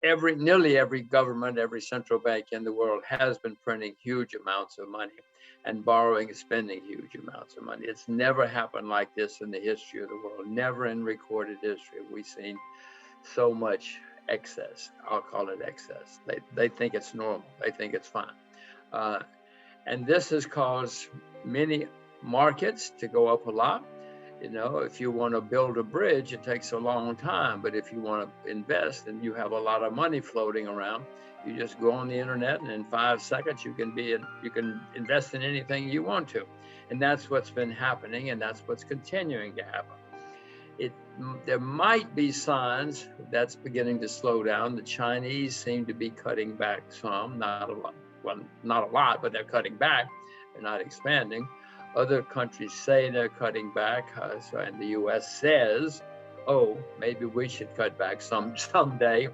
nearly every government, every central bank in the world has been printing huge amounts of money and borrowing and spending huge amounts of money. It's never happened like this in the history of the world. Never in recorded history have we seen so much excess. I'll call it excess. They think it's normal. They think it's fine. And this has caused many markets to go up a lot. You know, if you want to build a bridge, it takes a long time. But if you want to invest and you have a lot of money floating around, you just go on the internet, and in 5 seconds you can invest in anything you want to. And that's what's been happening, and that's what's continuing to happen. There might be signs that's beginning to slow down. The Chinese seem to be cutting back some, not a lot. Well, not a lot, but they're cutting back. They're not expanding. Other countries say they're cutting back, and the U.S. says, "Oh, maybe we should cut back someday."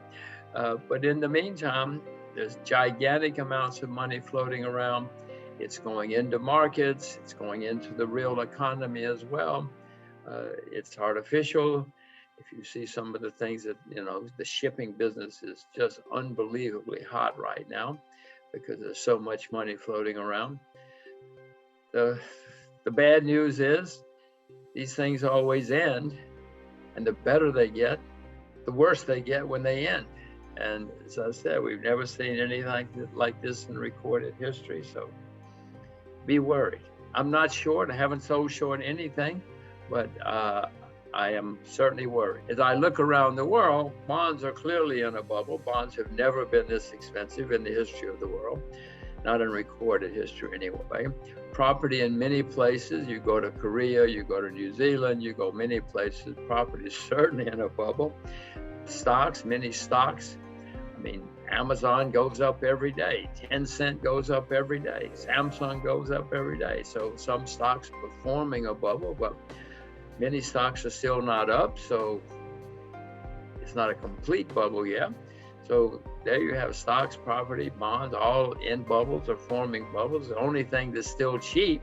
But in the meantime, there's gigantic amounts of money floating around. It's going into markets. It's going into the real economy as well. It's artificial. If you see some of the things that, the shipping business is just unbelievably hot right now because there's so much money floating around. The bad news is these things always end, and the better they get, the worse they get when they end. And as I said, we've never seen anything like this in recorded history, so be worried. I'm not short. I haven't sold short anything, but I am certainly worried. As I look around the world, bonds are clearly in a bubble. Bonds have never been this expensive in the history of the world, not in recorded history anyway. Property in many places, you go to Korea, you go to New Zealand, you go many places, property is certainly in a bubble. Stocks, many stocks. I mean, Amazon goes up every day. Tencent goes up every day. Samsung goes up every day. So some stocks performing a bubble, but many stocks are still not up. So it's not a complete bubble yet. So there you have stocks, property, bonds, all in bubbles or forming bubbles. The only thing that's still cheap,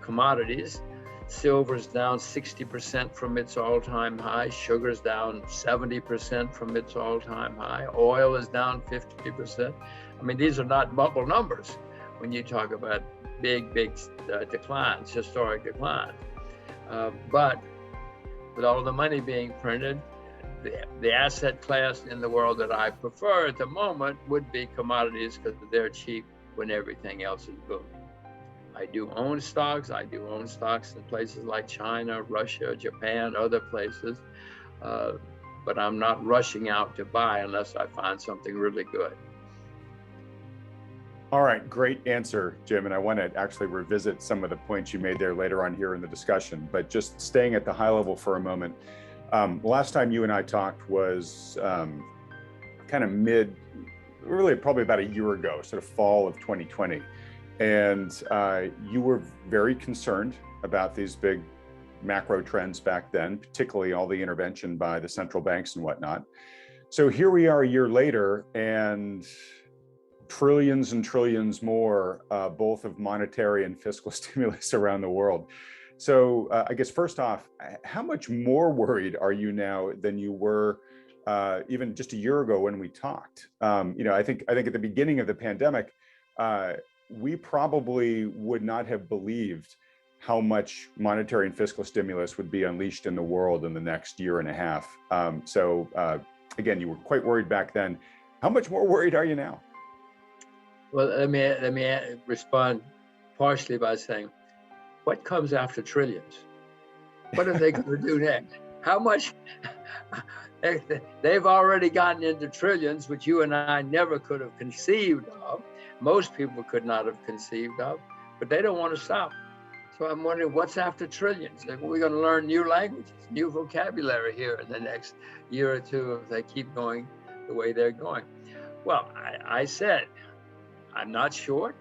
commodities. Silver's down 60% from its all-time high. Sugar's down 70% from its all-time high. Oil is down 50%. I mean, these are not bubble numbers when you talk about big declines, historic declines. But with all the money being printed, the asset class in the world that I prefer at the moment would be commodities because they're cheap when everything else is booming. I do own stocks. I do own stocks in places like China, Russia, Japan, other places. But I'm not rushing out to buy unless I find something really good. All right, great answer, Jim. And I want to actually revisit some of the points you made there later on here in the discussion. But just staying at the high level for a moment. Last time you and I talked was kind of really probably about a year ago, sort of fall of 2020. And you were very concerned about these big macro trends back then, particularly all the intervention by the central banks and whatnot. So here we are a year later, and trillions and trillions more, both of monetary and fiscal stimulus around the world. So I guess first off, how much more worried are you now than you were even just a year ago when we talked? I think at the beginning of the pandemic, we probably would not have believed how much monetary and fiscal stimulus would be unleashed in the world in the next year and a half. So again, you were quite worried back then. How much more worried are you now? Well, let me respond partially by saying, what comes after trillions? What are they going to do next? How much? They've already gotten into trillions, which you and I never could have conceived of. Most people could not have conceived of, but they don't want to stop. So I'm wondering what's after trillions? Like, we're going to learn new languages, new vocabulary here in the next year or two if they keep going the way they're going. Well, I said, I'm not short.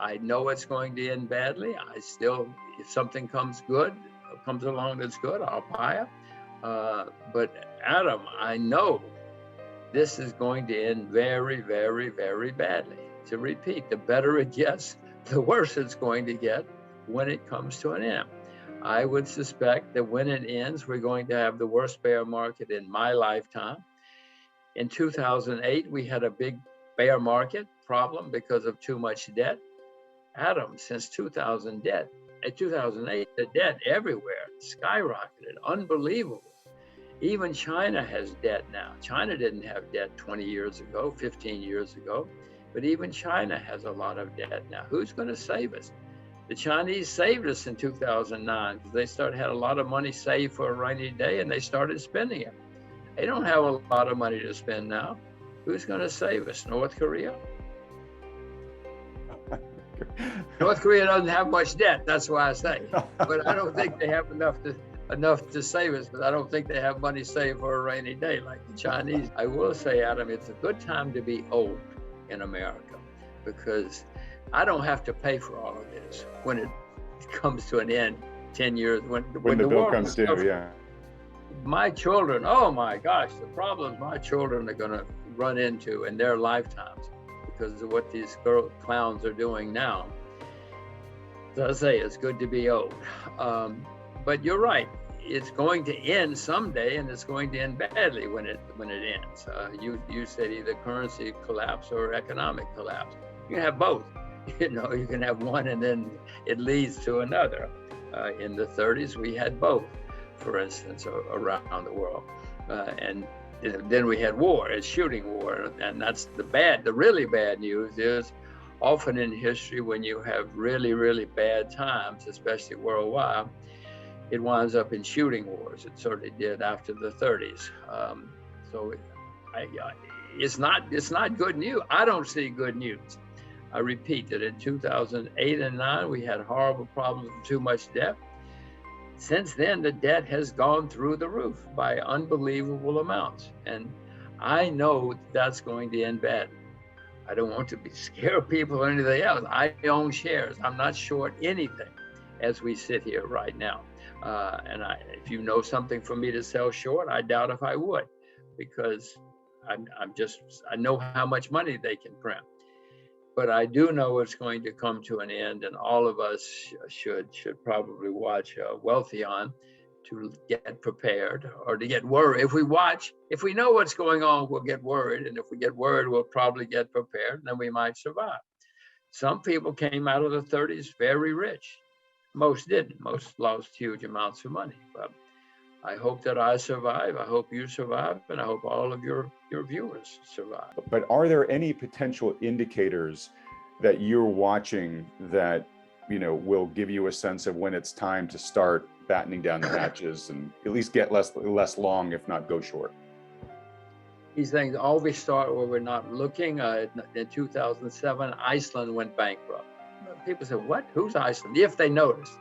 I know it's going to end badly. If something comes along that's good, I'll buy it. But Adam, I know this is going to end very, very, very badly. To repeat, the better it gets, the worse it's going to get when it comes to an end. I would suspect that when it ends, we're going to have the worst bear market in my lifetime. In 2008, we had a big bear market problem because of too much debt. Adam, since 2008, the debt everywhere skyrocketed, unbelievable. Even China has debt now. China didn't have debt 20 years ago, 15 years ago, but even China has a lot of debt now. Who's going to save us? The Chinese saved us in 2009 because they had a lot of money saved for a rainy day and they started spending it. They don't have a lot of money to spend now. Who's going to save us? North Korea? North Korea doesn't have much debt, that's why I say. But I don't think they have enough to save us, but I don't think they have money saved for a rainy day like the Chinese. I will say, Adam, it's a good time to be old in America because I don't have to pay for all of this when it comes to an end 10 years. When the bill comes due, yeah. My children, oh my gosh, the problems my children are going to run into in their lifetimes because of what these clowns are doing now. As I say, it's good to be old. But you're right, it's going to end someday and it's going to end badly when it ends. You said either currency collapse or economic collapse. You can have both. You can have one and then it leads to another. In the 30s, we had both, for instance, around the world. And then we had war, a shooting war. And that's the really bad news is often in history when you have really, really bad times, especially worldwide, it winds up in shooting wars. It certainly did after the 30s. So it's not good news. I don't see good news. I repeat that in 2008 and 9, we had horrible problems with too much debt. Since then, the debt has gone through the roof by unbelievable amounts. And I know that's going to end bad. I don't want to scare people or anything else. I own shares. I'm not short anything as we sit here right now. And if you know something for me to sell short, I doubt if I would, because I know how much money they can print. But I do know it's going to come to an end, and all of us should probably watch Wealthion to get prepared or to get worried. If we know what's going on, we'll get worried. And if we get worried, we'll probably get prepared, and then we might survive. Some people came out of the 30s very rich. Most didn't. Most lost huge amounts of money. But I hope that I survive. I hope you survive, and I hope all of your viewers survive. But are there any potential indicators that you're watching that will give you a sense of when it's time to start battening down the hatches and at least get less long, if not go short? These things always start where we're not looking. In 2007, Iceland went bankrupt. People said, "What? Who's Iceland?" If they noticed.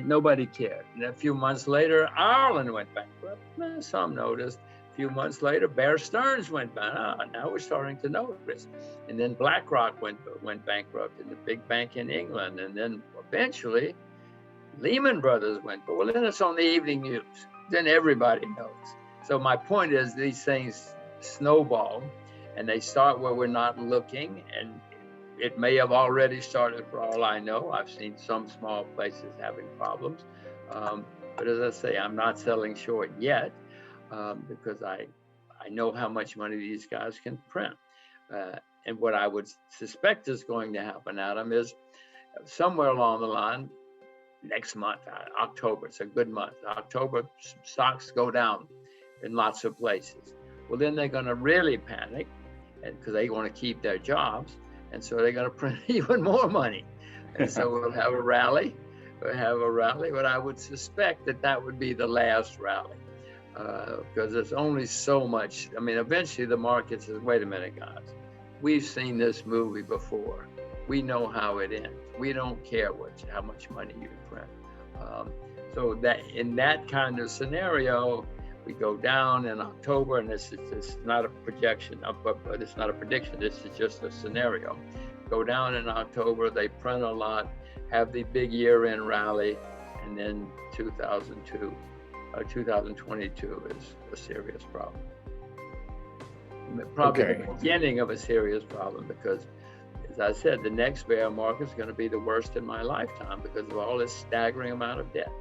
Nobody cared. And a few months later, Ireland went bankrupt. Some noticed. A few months later, Bear Stearns went bankrupt. Now we're starting to notice. And then BlackRock went bankrupt, in the big bank in England. And then eventually, Lehman Brothers went. But then it's on the evening news. Then everybody knows. So my point is, these things snowball, and they start where we're not looking, and it may have already started for all I know. I've seen some small places having problems. But as I say, I'm not selling short yet because I know how much money these guys can print. And what I would suspect is going to happen, Adam, is somewhere along the line, next month, October, it's a good month. October, stocks go down in lots of places. Well, then they're going to really panic because they want to keep their jobs. And so they're going to print even more money. And so we'll have a rally. But I would suspect that would be the last rally because there's only so much. I mean, eventually the market says, wait a minute, guys. We've seen this movie before. We know how it ends. We don't care how much money you print. So that in that kind of scenario, we go down in October, and this is not a projection, but it's not a prediction. This is just a scenario. Go down in October, they print a lot, have the big year-end rally, and then 2022 is a serious problem. Probably the beginning of a serious problem because, as I said, the next bear market is going to be the worst in my lifetime because of all this staggering amount of debt.